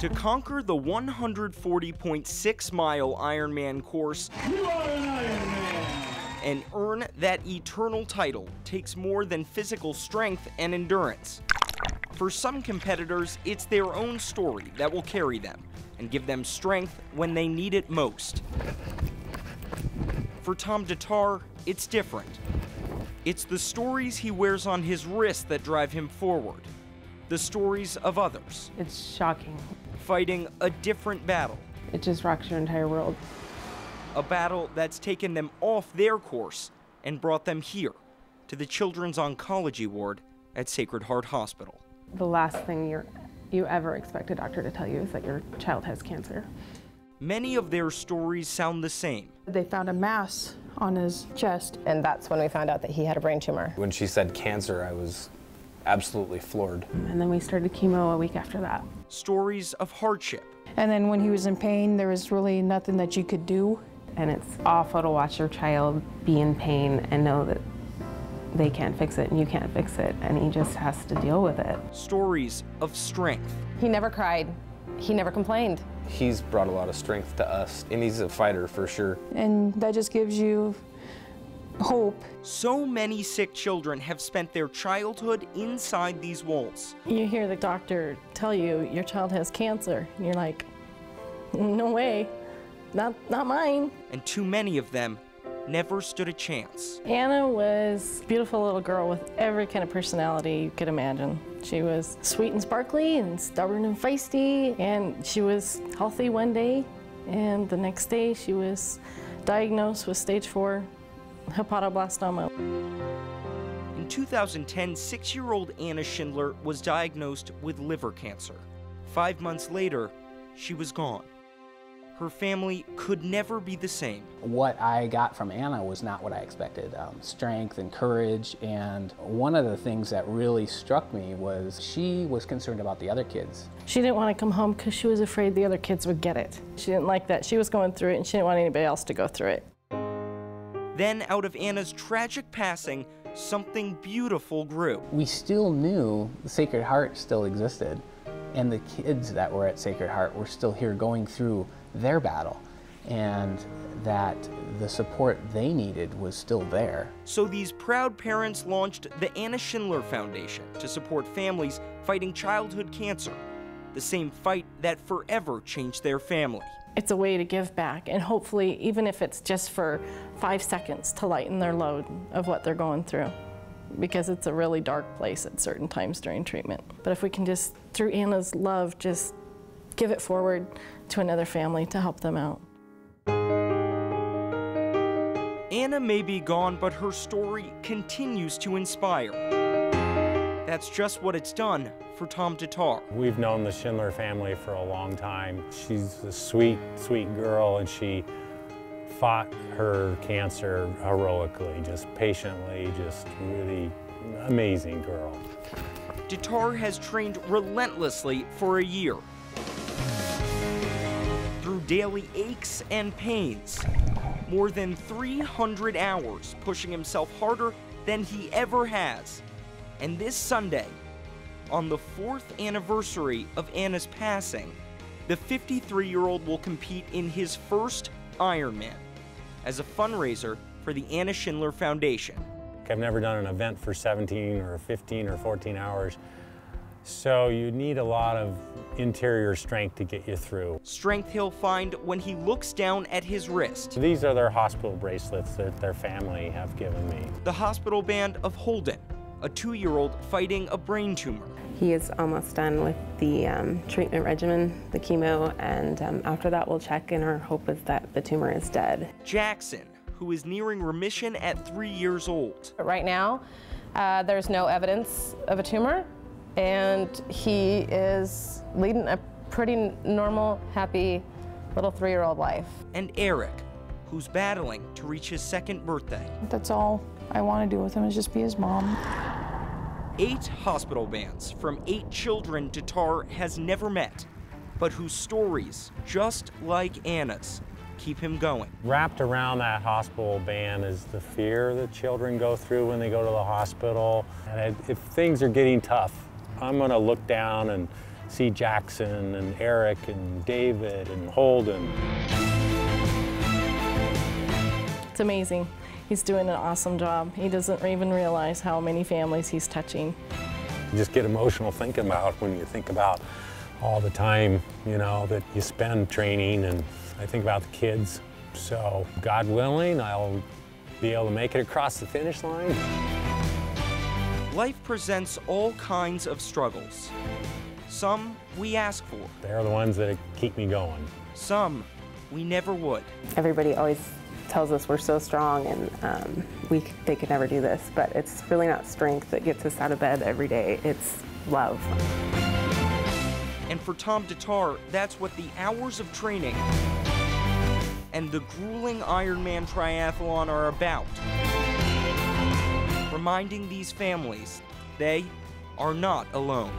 To conquer the 140.6-mile Ironman course, you are an Ironman, and earn that eternal title takes more than physical strength and endurance. For some competitors, it's their own story that will carry them and give them strength when they need it most. For Tom Tatar, it's different. It's the stories he wears on his wrist that drive him forward. The stories of others. It's shocking. Fighting a different battle. It just rocks your entire world. A battle that's taken them off their course and brought them here, to the Children's Oncology Ward at Sacred Heart Hospital. The last thing you ever expect a doctor to tell you is that your child has cancer. Many of their stories sound the same. They found a mass on his chest. And that's when we found out that he had a brain tumor. When she said cancer, I was absolutely floored. And then we started chemo a week after that. Stories of hardship. And then when he was in pain, there was really nothing that you could do. And it's awful to watch your child be in pain and know that they can't fix it and you can't fix it, and he just has to deal with it. Stories of strength. He never cried. He never complained. He's brought a lot of strength to us, and he's a fighter for sure. And that just gives you hope. So many sick children have spent their childhood inside these walls. You hear the doctor tell you your child has cancer, and you're like, no way, not mine. And too many of them never stood a chance. Anna was a beautiful little girl with every kind of personality you could imagine. She was sweet and sparkly and stubborn and feisty, and she was healthy one day, and the next day she was diagnosed with stage 4 hepatoblastoma. In 2010, 6-year-old Anna Schindler was diagnosed with liver cancer. 5 months later, she was gone. Her family could never be the same. What I got from Anna was not what I expected. Strength and courage, and one of the things that really struck me was she was concerned about the other kids. She didn't want to come home because she was afraid the other kids would get it. She didn't like that. She was going through it, and she didn't want anybody else to go through it. Then, out of Anna's tragic passing, something beautiful grew. We still knew the Sacred Heart still existed, and the kids that were at Sacred Heart were still here going through their battle, and that the support they needed was still there. So these proud parents launched the Anna Schindler Foundation to support families fighting childhood cancer, the same fight that forever changed their family. It's a way to give back, and hopefully, even if it's just for 5 seconds, to lighten their load of what they're going through, because it's a really dark place at certain times during treatment. But if we can just, through Anna's love, just give it forward to another family to help them out. Anna may be gone, but her story continues to inspire. That's just what it's done for Tom Tatar. We've known the Schindler family for a long time. She's a sweet, sweet girl, and she fought her cancer heroically, just patiently, just really amazing girl. Tatar has trained relentlessly for a year. Through daily aches and pains, more than 300 hours pushing himself harder than he ever has. And this Sunday, on the 4th anniversary of Anna's passing, the 53-year-old will compete in his first Ironman as a fundraiser for the Anna Schindler Foundation. I've never done an event for 17 or 15 or 14 hours, so you need a lot of interior strength to get you through. Strength he'll find when he looks down at his wrist. These are their hospital bracelets that their family have given me. The hospital band of Holden, a 2-year-old fighting a brain tumor. He is almost done with the treatment regimen, the chemo, and after that we'll check, and our hope is that the tumor is dead. Jackson, who is nearing remission at 3 years old. Right now, there's no evidence of a tumor, and he is leading a pretty normal, happy little 3-year-old life. And Eric, who's battling to reach his 2nd birthday. That's all I want to do with him, is just be his mom. 8 hospital bands from 8 children Tatar has never met, but whose stories, just like Anna's, keep him going. Wrapped around that hospital band is the fear that children go through when they go to the hospital. And if things are getting tough, I'm going to look down and see Jackson and Eric and David and Holden. It's amazing. He's doing an awesome job. He doesn't even realize how many families he's touching. You just get emotional thinking about when you think about all the time, you know, that you spend training, and I think about the kids. So, God willing, I'll be able to make it across the finish line. Life presents all kinds of struggles. Some we ask for. They're the ones that keep me going. Some we never would. Everybody always tells us we're so strong and they could never do this, but it's really not strength that gets us out of bed every day, it's love. And for Tom Tatar, that's what the hours of training and the grueling Ironman triathlon are about. Reminding these families they are not alone.